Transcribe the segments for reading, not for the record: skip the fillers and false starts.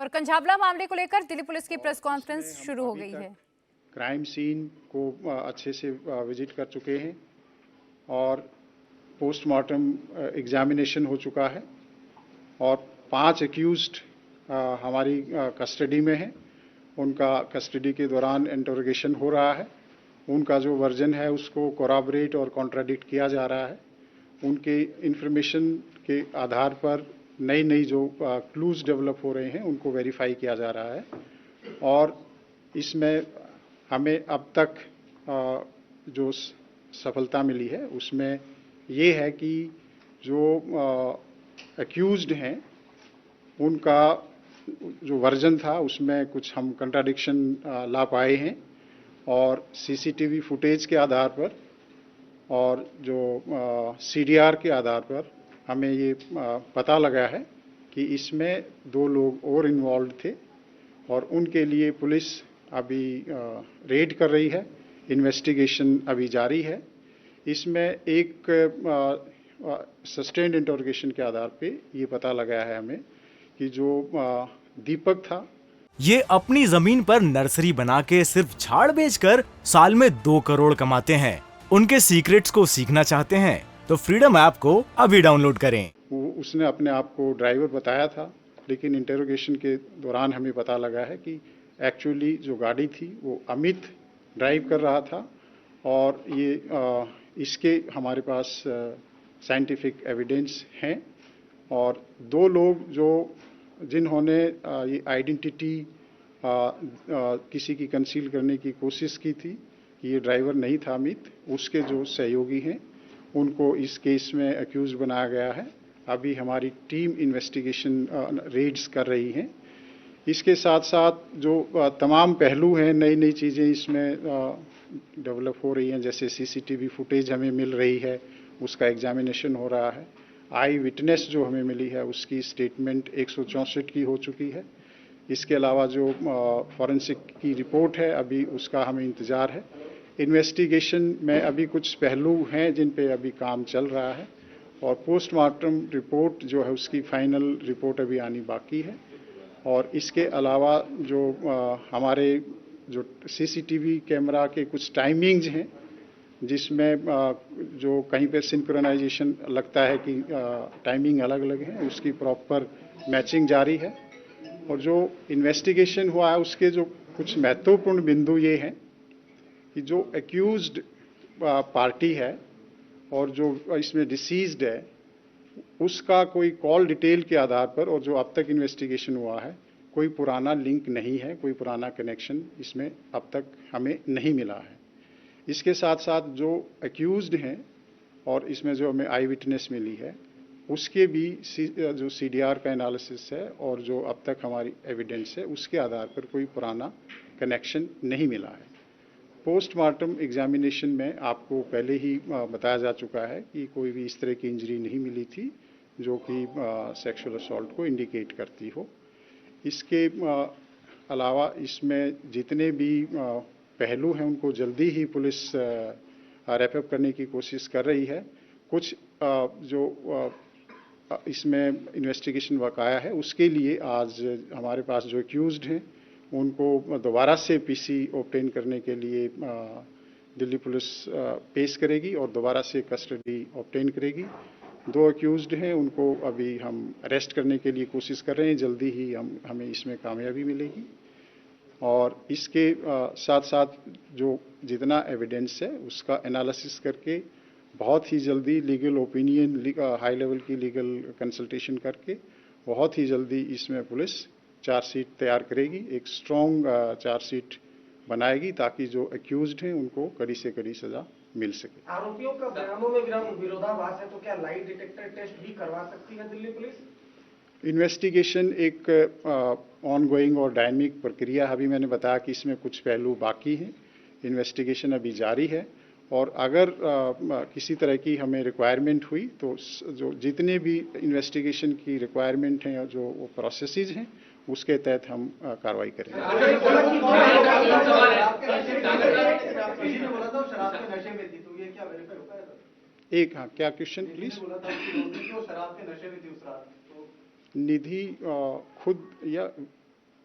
और कंझावला मामले को लेकर दिल्ली पुलिस की प्रेस कॉन्फ्रेंस शुरू हो गई है। क्राइम सीन को अच्छे से विजिट कर चुके हैं और पोस्टमार्टम एग्जामिनेशन हो चुका है और 5 एक्यूज्ड हमारी कस्टडी में हैं। उनका कस्टडी के दौरान इंटरोगेशन हो रहा है। उनका जो वर्जन है उसको कोराबरेट और कॉन्ट्राडिक्ट किया जा रहा है। उनके इंफॉर्मेशन के आधार पर नई नई जो क्लूज डेवलप हो रहे हैं उनको वेरीफाई किया जा रहा है और इसमें हमें अब तक जो सफलता मिली है उसमें ये है कि जो एक्यूज्ड हैं उनका जो वर्जन था उसमें कुछ हम कंट्राडिक्शन ला पाए हैं और सीसीटीवी फुटेज के आधार पर और जो सीडीआर के आधार पर हमें ये पता लगा है कि इसमें 2 लोग और इन्वॉल्व थे और उनके लिए पुलिस अभी रेड कर रही है। इन्वेस्टिगेशन अभी जारी है। इसमें एक सस्टेन्ड इंटरोगेशन के आधार पे ये पता लगा है हमें कि जो दीपक था ये अपनी जमीन पर नर्सरी बना के सिर्फ झाड़ बेचकर साल में 2 करोड़ कमाते हैं। उनके सीक्रेट्स को सीखना चाहते हैं तो फ्रीडम ऐप को अभी डाउनलोड करें। उसने अपने आप को ड्राइवर बताया था, लेकिन इंटरोगेशन के दौरान हमें पता लगा है कि एक्चुअली जो गाड़ी थी वो अमित ड्राइव कर रहा था और ये इसके हमारे पास साइंटिफिक एविडेंस हैं और 2 लोग जो जिन्होंने ये आइडेंटिटी किसी की कंसील करने की कोशिश की थी कि ये ड्राइवर नहीं था अमित, उसके जो सहयोगी हैं उनको इस केस में एक्यूज बनाया गया है। अभी हमारी टीम इन्वेस्टिगेशन रेड्स कर रही हैं। इसके साथ साथ जो तमाम पहलू हैं, नई नई चीज़ें इसमें डेवलप हो रही हैं, जैसे सीसीटीवी फुटेज हमें मिल रही है, उसका एग्जामिनेशन हो रहा है। आई विटनेस जो हमें मिली है उसकी स्टेटमेंट 164 की हो चुकी है। इसके अलावा जो फॉरेंसिक की रिपोर्ट है अभी उसका हमें इंतज़ार है। इन्वेस्टिगेशन में अभी कुछ पहलू हैं जिन पे अभी काम चल रहा है और पोस्टमार्टम रिपोर्ट जो है उसकी फाइनल रिपोर्ट अभी आनी बाकी है। और इसके अलावा जो हमारे जो सीसीटीवी कैमरा के कुछ टाइमिंग्स हैं जिसमें जो कहीं पे सिंक्रोनाइजेशन लगता है कि टाइमिंग अलग अलग है, उसकी प्रॉपर मैचिंग जारी है। और जो इन्वेस्टिगेशन हुआ है उसके जो कुछ महत्वपूर्ण बिंदु ये हैं कि जो एक्यूज्ड पार्टी है और जो इसमें डिसीज्ड है उसका कोई कॉल डिटेल के आधार पर और जो अब तक इन्वेस्टिगेशन हुआ है कोई पुराना लिंक नहीं है, कोई पुराना कनेक्शन इसमें अब तक हमें नहीं मिला है। इसके साथ साथ जो एक्यूज्ड हैं और इसमें जो हमें आई विटनेस मिली है उसके भी जो सीडीआर का एनालिसिस है और जो अब तक हमारी एविडेंस है उसके आधार पर कोई पुराना कनेक्शन नहीं मिला है। पोस्टमार्टम एग्जामिनेशन में आपको पहले ही बताया जा चुका है कि कोई भी इस तरह की इंजरी नहीं मिली थी जो कि सेक्सुअल असॉल्ट को इंडिकेट करती हो। इसके अलावा इसमें जितने भी पहलू हैं उनको जल्दी ही पुलिस रैपअप करने की कोशिश कर रही है। कुछ जो इसमें इन्वेस्टिगेशन बकाया है उसके लिए आज हमारे पास जो एक्यूज्ड हैं उनको दोबारा से पीसी ऑब्टेन करने के लिए दिल्ली पुलिस पेश करेगी और दोबारा से कस्टडी ऑब्टेन करेगी। 2 एक्यूज्ड हैं उनको अभी हम अरेस्ट करने के लिए कोशिश कर रहे हैं। जल्दी ही हमें इसमें कामयाबी मिलेगी और इसके साथ साथ जो जितना एविडेंस है उसका एनालिसिस करके बहुत ही जल्दी लीगल ओपिनियन, हाई लेवल की लीगल कंसल्टेशन करके बहुत ही जल्दी इसमें पुलिस चार्जशीट तैयार करेगी, एक स्ट्रॉन्ग चार्जशीट बनाएगी ताकि जो एक्यूज्ड हैं उनको कड़ी से कड़ी सजा मिल सके। आरोपियों का बयानों में विरोधाभास है तो क्या लाई डिटेक्टर टेस्ट भी करवा सकती है दिल्ली पुलिस? इन्वेस्टिगेशन एक ऑनगोइंग और डायनेमिक प्रक्रिया है। अभी मैंने बताया कि इसमें कुछ पहलू बाकी हैं। इन्वेस्टिगेशन अभी जारी है और अगर किसी तरह की हमें रिक्वायरमेंट हुई तो जो जितने भी इन्वेस्टिगेशन की रिक्वायरमेंट हैं जो वो प्रोसेसेस हैं उसके तहत हम कार्रवाई करेंगे। एक हाँ, क्या क्वेश्चन प्लीज? निधि खुद या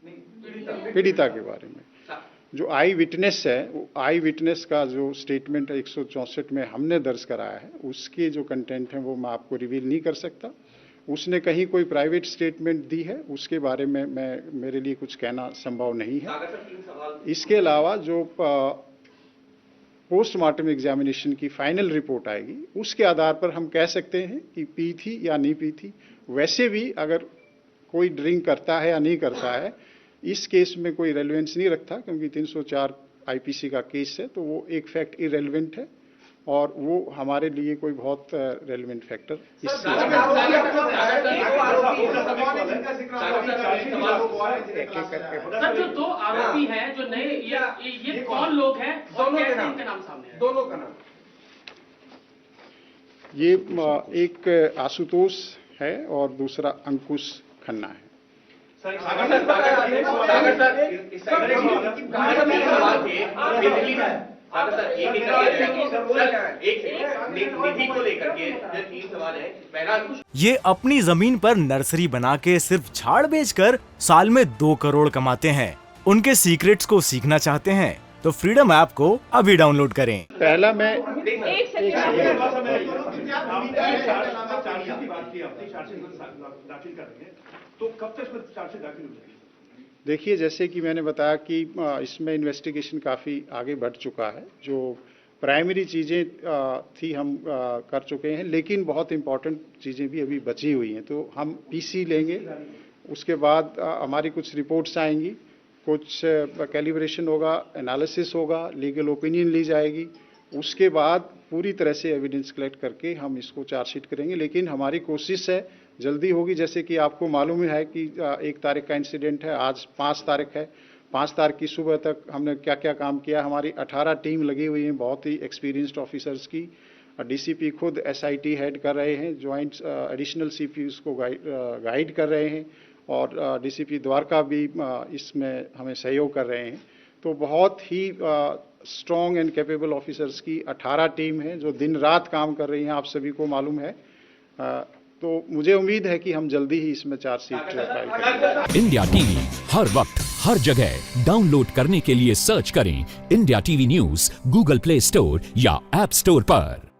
पीड़िता के बारे में। जो आई विटनेस है, वो आई विटनेस का जो स्टेटमेंट 164 में हमने दर्ज कराया है, उसके जो कंटेंट है वो मैं आपको रिवील नहीं कर सकता। उसने कहीं कोई प्राइवेट स्टेटमेंट दी है, उसके बारे में मेरे लिए कुछ कहना संभव नहीं है। इसके अलावा जो पोस्टमार्टम एग्जामिनेशन की फाइनल रिपोर्ट आएगी, उसके आधार पर हम कह सकते हैं कि पी थी या नहीं पी थी। वैसे भी अगर कोई ड्रिंक करता है या नहीं करता है, इस केस में कोई रेलेवेंस नहीं रखता, क्योंकि 304 आईपीसी का केस है, तो वो एक फैक्ट इरेलेवेंट है और वो हमारे लिए कोई बहुत रेलेवेंट फैक्टर इस सर, जो दो आरोपी हैं, जो नए ये कौन लोग हैं और कैसे इनका नाम सामने है? दोनों का नाम। ये एक आशुतोष है और दूसरा अंकुश खन्ना है। निधि को लेकर के जो 3 सवाल है। पहला, ये अपनी जमीन पर नर्सरी बना के सिर्फ झाड़ बेचकर साल में 2 करोड़ कमाते हैं। उनके सीक्रेट्स को सीखना चाहते हैं तो फ्रीडम ऐप को अभी डाउनलोड करें। पहला मैं तो कब तक इसमें चार्जशीट दाखिल हो जाएगी? देखिए, जैसे कि मैंने बताया कि इसमें इन्वेस्टिगेशन काफ़ी आगे बढ़ चुका है। जो प्राइमरी चीज़ें थी हम कर चुके हैं, लेकिन बहुत इम्पॉर्टेंट चीज़ें भी अभी बची हुई हैं। तो हम पीसी लेंगे, उसके बाद हमारी कुछ रिपोर्ट्स आएंगी, कुछ कैलिब्रेशन होगा, एनालिसिस होगा, लीगल ओपिनियन ली जाएगी। उसके बाद पूरी तरह से एविडेंस कलेक्ट करके हम इसको चार्जशीट करेंगे। लेकिन हमारी कोशिश है जल्दी होगी। जैसे कि आपको मालूम है कि 1 तारीख का इंसिडेंट है, आज 5 तारीख है। 5 तारीख की सुबह तक हमने क्या क्या काम किया, हमारी 18 टीम लगी हुई है, बहुत ही एक्सपीरियंस्ड ऑफिसर्स की। डीसीपी खुद एसआईटी हेड कर रहे हैं, ज्वाइंट एडिशनल सीपीयूज को गाइड कर रहे हैं और डीसीपी द्वारका भी इसमें हमें सहयोग कर रहे हैं। तो बहुत ही स्ट्रॉन्ग एंड कैपेबल ऑफिसर्स की 18 टीम है जो दिन रात काम कर रही हैं, आप सभी को मालूम है। तो मुझे उम्मीद है कि हम जल्दी ही इसमें चार्जशीट फाइल करेंगे। इंडिया टीवी हर वक्त हर जगह डाउनलोड करने के लिए सर्च करें India TV news Google play store या ऐप स्टोर पर।